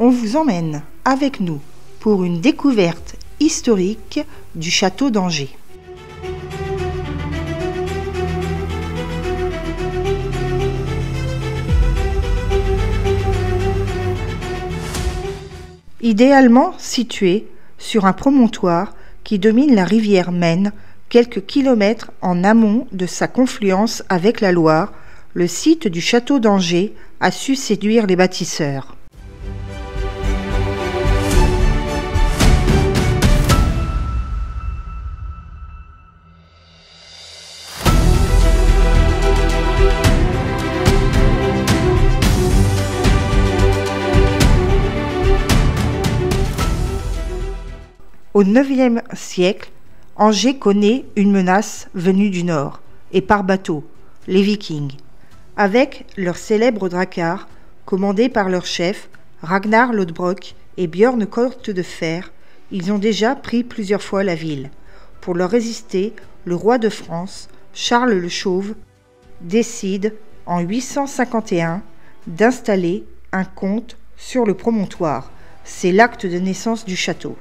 on vous emmène avec nous pour une découverte historique du château d'Angers. Idéalement situé sur un promontoire qui domine la rivière Maine, quelques kilomètres en amont de sa confluence avec la Loire, le site du château d'Angers a su séduire les bâtisseurs. Au IXe siècle, Angers connaît une menace venue du nord, et par bateau, les Vikings. Avec leur célèbre dracard, commandé par leur chef, Ragnar Lodbrok et Björn Côte de Fer, ils ont déjà pris plusieurs fois la ville. Pour leur résister, le roi de France, Charles le Chauve, décide en 851 d'installer un comte sur le promontoire. C'est l'acte de naissance du château.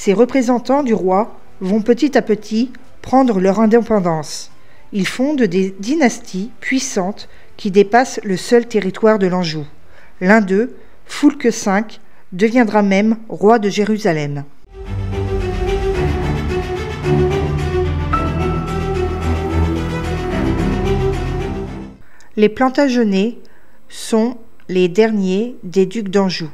Ces représentants du roi vont petit à petit prendre leur indépendance. Ils fondent des dynasties puissantes qui dépassent le seul territoire de l'Anjou. L'un d'eux, Foulques V, deviendra même roi de Jérusalem. Les Plantagenets sont les derniers des ducs d'Anjou.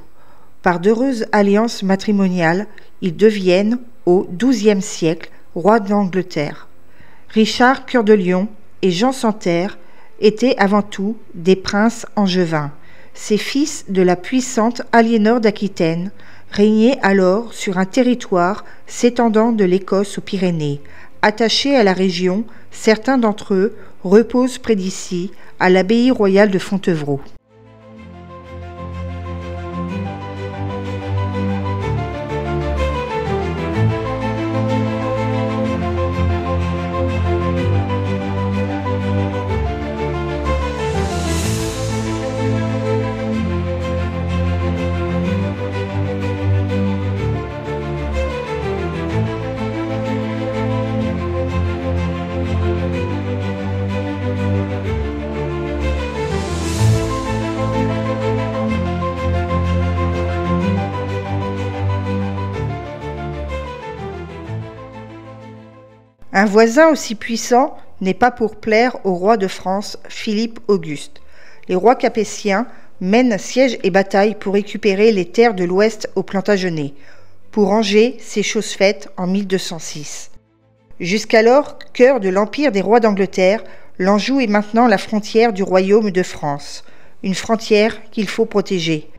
Par d'heureuses alliances matrimoniales, ils deviennent, au XIIe siècle, rois d'Angleterre. Richard Cœur de Lion et Jean Santerre étaient avant tout des princes angevins. Ces fils de la puissante Aliénor d'Aquitaine régnaient alors sur un territoire s'étendant de l'Écosse aux Pyrénées. Attachés à la région, certains d'entre eux reposent près d'ici, à l'abbaye royale de Fontevraud. Un voisin aussi puissant n'est pas pour plaire au roi de France, Philippe Auguste. Les rois capétiens mènent siège et bataille pour récupérer les terres de l'Ouest aux Plantagenets. Pour Angers, c'est chose faite en 1206. Jusqu'alors, cœur de l'empire des rois d'Angleterre, l'Anjou est maintenant la frontière du royaume de France. Une frontière qu'il faut protéger.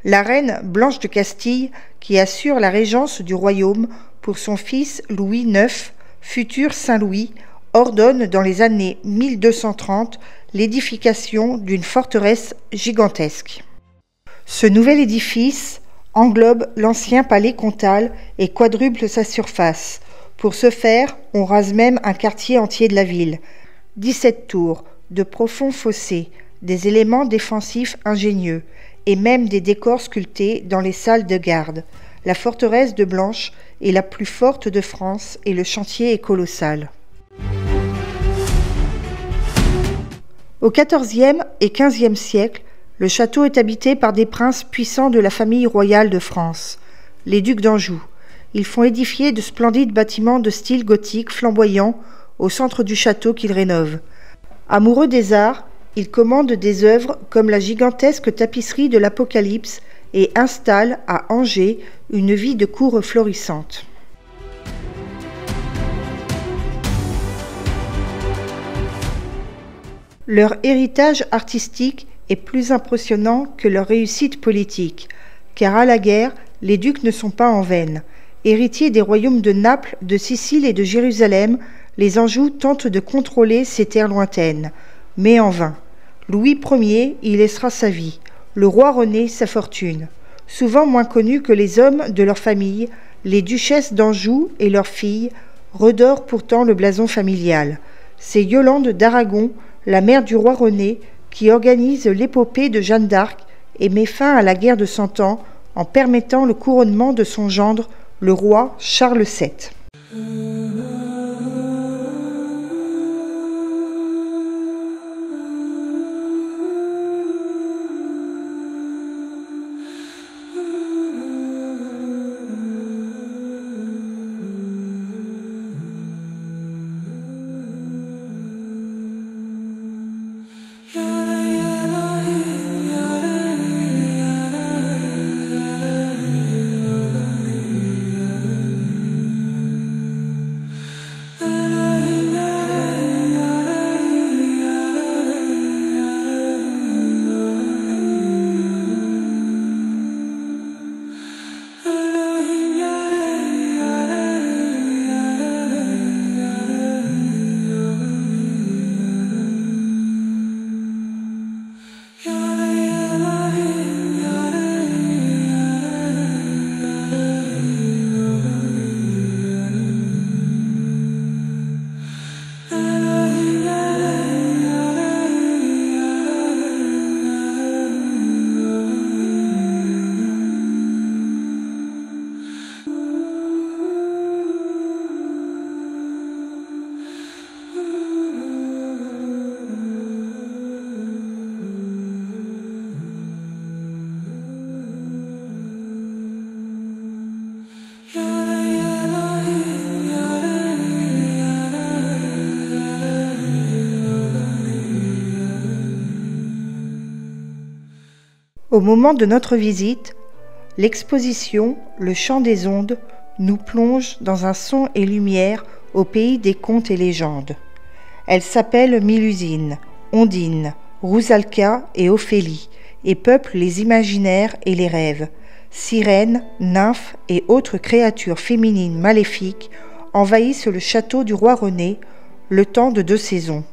La reine Blanche de Castille, qui assure la régence du royaume pour son fils Louis IX, futur Saint-Louis, ordonne dans les années 1230 l'édification d'une forteresse gigantesque. Ce nouvel édifice englobe l'ancien palais comtal et quadruple sa surface. Pour ce faire, on rase même un quartier entier de la ville. 17 tours, de profonds fossés, des éléments défensifs ingénieux et même des décors sculptés dans les salles de garde. La forteresse de Blanche est la plus forte de France et le chantier est colossal. Au XIVe et XVe siècle, le château est habité par des princes puissants de la famille royale de France, les ducs d'Anjou. Ils font édifier de splendides bâtiments de style gothique flamboyant au centre du château qu'ils rénovent. Amoureux des arts, ils commandent des œuvres comme la gigantesque tapisserie de l'Apocalypse et installent à Angers une vie de cour florissante. Leur héritage artistique est plus impressionnant que leur réussite politique, car à la guerre, les ducs ne sont pas en veine. Héritiers des royaumes de Naples, de Sicile et de Jérusalem, les Anjou tentent de contrôler ces terres lointaines, mais en vain. Louis Ier y laissera sa vie, le roi René sa fortune. Souvent moins connus que les hommes de leur famille, les duchesses d'Anjou et leurs filles redorent pourtant le blason familial. C'est Yolande d'Aragon, la mère du roi René, qui organise l'épopée de Jeanne d'Arc et met fin à la guerre de Cent Ans en permettant le couronnement de son gendre, le roi Charles VII. Au moment de notre visite, l'exposition Le Chant des Ondes nous plonge dans un son et lumière au pays des contes et légendes. Elle s'appelle Mélusine, Ondine, Rusalka et Ophélie et peuple les imaginaires et les rêves. Sirènes, nymphes et autres créatures féminines maléfiques envahissent le château du roi René, le temps de 2 saisons.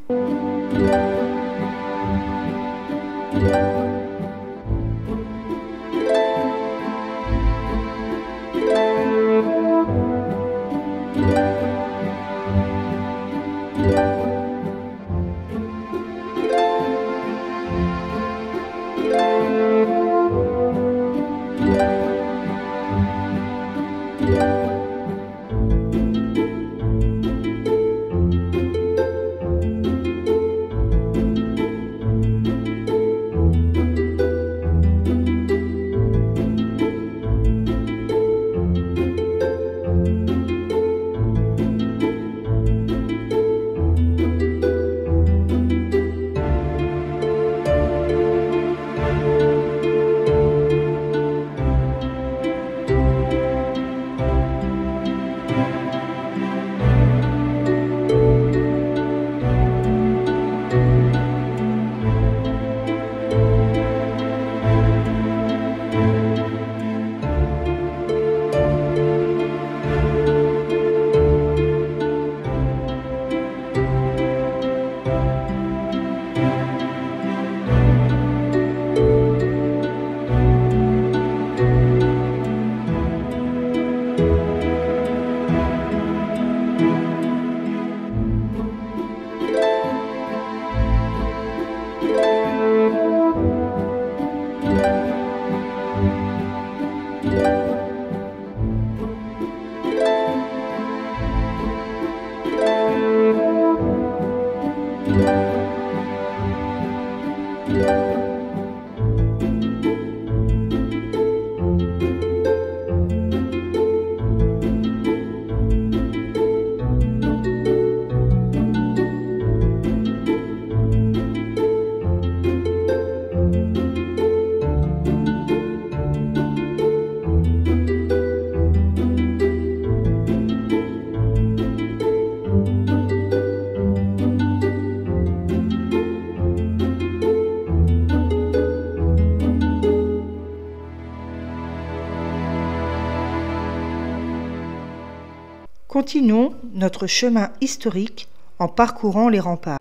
Continuons notre chemin historique en parcourant les remparts.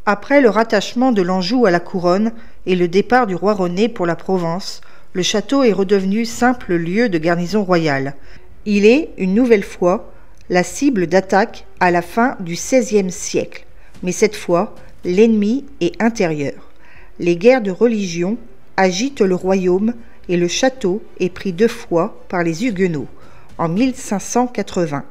Après le rattachement de l'Anjou à la couronne et le départ du roi René pour la Provence, le château est redevenu simple lieu de garnison royale. Il est, une nouvelle fois, la cible d'attaque à la fin du XVIe siècle. Mais cette fois, l'ennemi est intérieur. Les guerres de religion agitent le royaume et le château est pris 2 fois par les Huguenots, en 1580.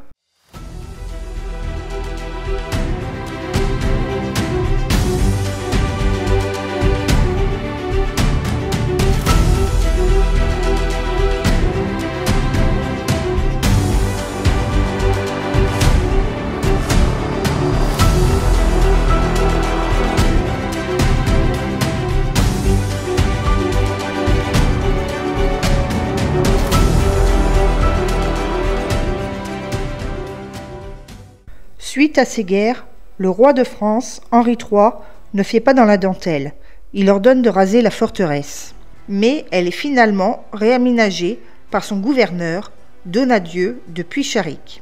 Suite à ces guerres, le roi de France, Henri III, ne fait pas dans la dentelle. Il ordonne de raser la forteresse. Mais elle est finalement réaménagée par son gouverneur, Donadieu de Puycharyc.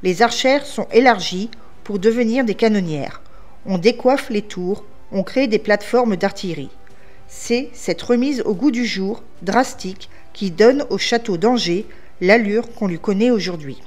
Les archères sont élargies pour devenir des canonnières. On décoiffe les tours, on crée des plateformes d'artillerie. C'est cette remise au goût du jour, drastique, qui donne au château d'Angers l'allure qu'on lui connaît aujourd'hui.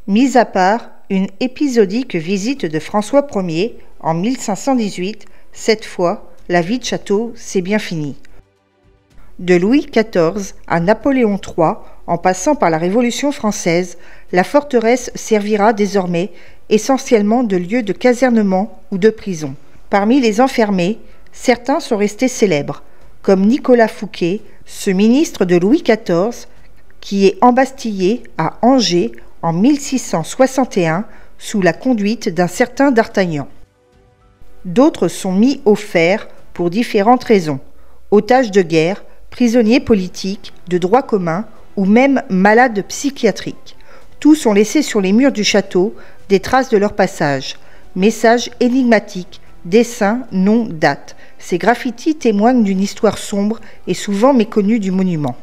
Mis à part une épisodique visite de François Ier en 1518, cette fois, la vie de château, c'est bien fini. De Louis XIV à Napoléon III, en passant par la Révolution française, la forteresse servira désormais essentiellement de lieu de casernement ou de prison. Parmi les enfermés, certains sont restés célèbres, comme Nicolas Fouquet, ce ministre de Louis XIV, qui est embastillé à Angers en 1661 sous la conduite d'un certain d'Artagnan. D'autres sont mis au fer pour différentes raisons, otages de guerre, prisonniers politiques, de droit commun ou même malades psychiatriques. Tous ont laissé sur les murs du château des traces de leur passage, messages énigmatiques, dessins, noms, dates. Ces graffitis témoignent d'une histoire sombre et souvent méconnue du monument.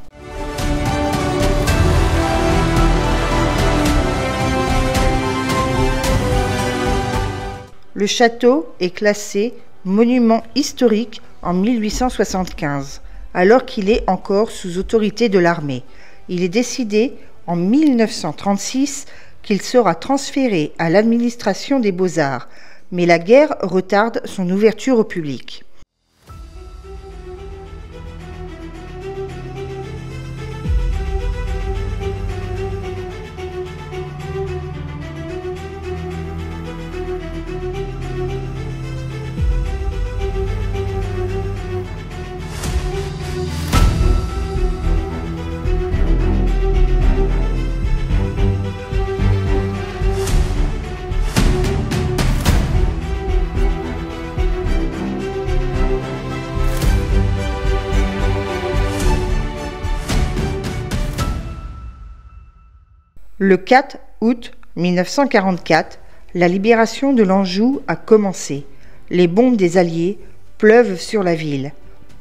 Le château est classé monument historique en 1875, alors qu'il est encore sous autorité de l'armée. Il est décidé en 1936 qu'il sera transféré à l'administration des Beaux-Arts, mais la guerre retarde son ouverture au public. Le 4 août 1944, la libération de l'Anjou a commencé. Les bombes des Alliés pleuvent sur la ville.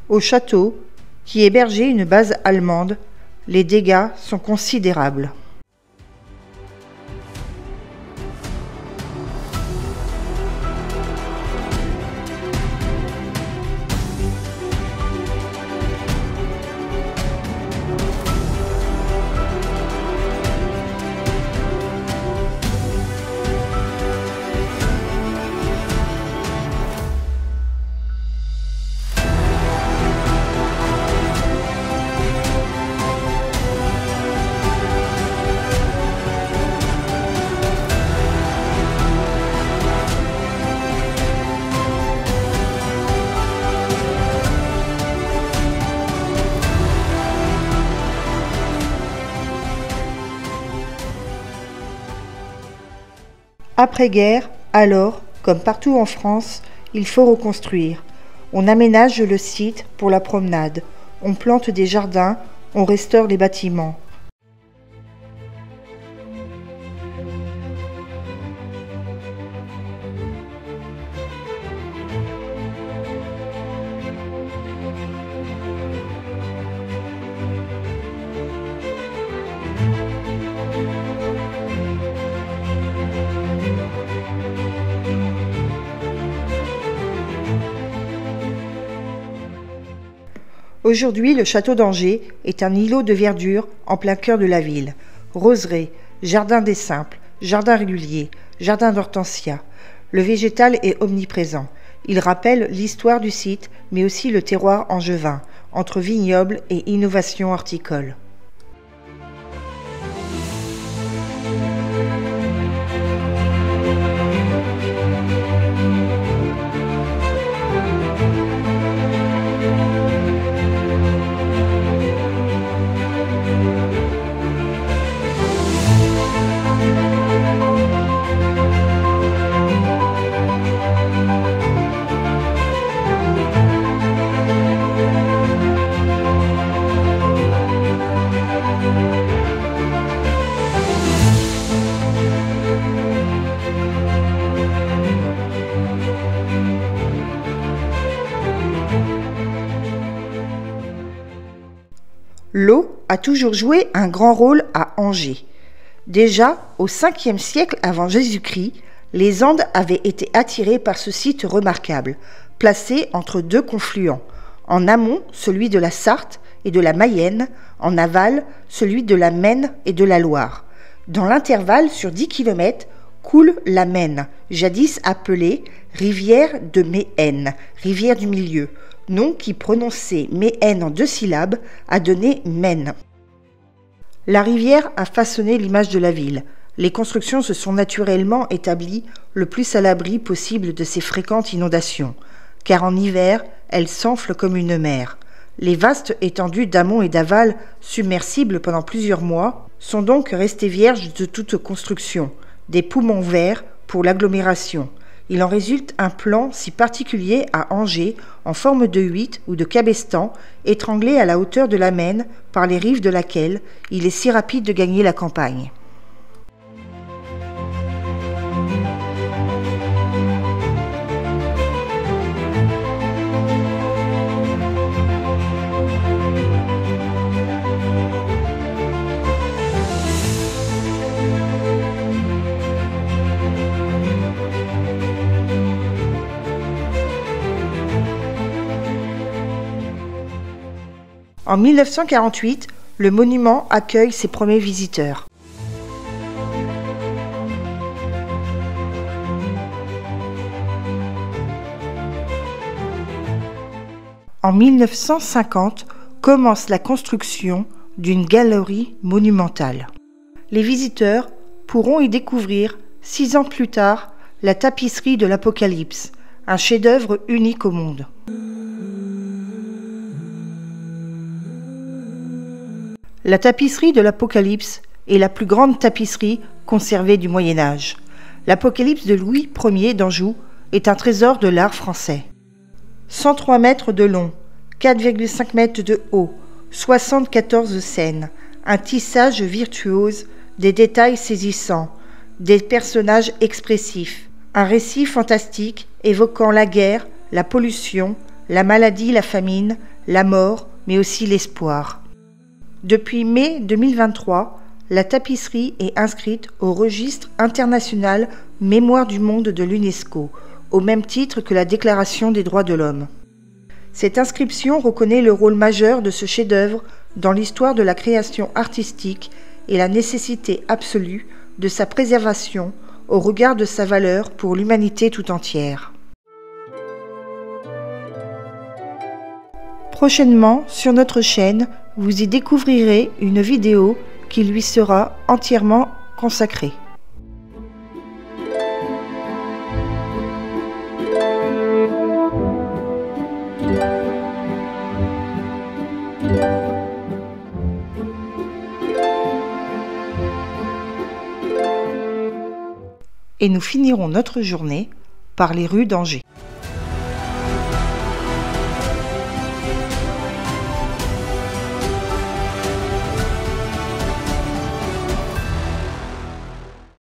Au château, qui hébergeait une base allemande, les dégâts sont considérables. Après-guerre, alors, comme partout en France, il faut reconstruire. On aménage le site pour la promenade, on plante des jardins, on restaure les bâtiments. Aujourd'hui, le château d'Angers est un îlot de verdure en plein cœur de la ville. Roseraie, jardin des simples, jardin régulier, jardin d'hortensia. Le végétal est omniprésent. Il rappelle l'histoire du site, mais aussi le terroir angevin, entre vignoble et innovation horticole. L'eau a toujours joué un grand rôle à Angers. Déjà, au 5e siècle avant Jésus-Christ, les Andes avaient été attirées par ce site remarquable, placé entre deux confluents. En amont, celui de la Sarthe et de la Mayenne, en aval, celui de la Maine et de la Loire. Dans l'intervalle, sur 10 km, coule la Maine, jadis appelée rivière de Méhaine, rivière du milieu, nom qui, prononcé Méhaine en 2 syllabes, a donné Maine. La rivière a façonné l'image de la ville. Les constructions se sont naturellement établies le plus à l'abri possible de ces fréquentes inondations, car en hiver, elles s'enflent comme une mer. Les vastes étendues d'amont et d'aval, submersibles pendant plusieurs mois, sont donc restées vierges de toute construction, des poumons verts pour l'agglomération. Il en résulte un plan si particulier à Angers, en forme de huit ou de cabestan, étranglé à la hauteur de la Maine, par les rives de laquelle il est si rapide de gagner la campagne. En 1948, le monument accueille ses premiers visiteurs. En 1950, commence la construction d'une galerie monumentale. Les visiteurs pourront y découvrir, 6 ans plus tard, la tapisserie de l'Apocalypse, un chef-d'œuvre unique au monde. La tapisserie de l'Apocalypse est la plus grande tapisserie conservée du Moyen Âge. L'Apocalypse de Louis Ier d'Anjou est un trésor de l'art français. 103 mètres de long, 4,5 mètres de haut, 74 scènes, un tissage virtuose, des détails saisissants, des personnages expressifs, un récit fantastique évoquant la guerre, la pollution, la maladie, la famine, la mort, mais aussi l'espoir. Depuis mai 2023, la tapisserie est inscrite au registre international Mémoire du monde de l'UNESCO, au même titre que la Déclaration des droits de l'homme. Cette inscription reconnaît le rôle majeur de ce chef-d'œuvre dans l'histoire de la création artistique et la nécessité absolue de sa préservation au regard de sa valeur pour l'humanité tout entière. Prochainement, sur notre chaîne, vous y découvrirez une vidéo qui lui sera entièrement consacrée. et nous finirons notre journée par les rues d'Angers.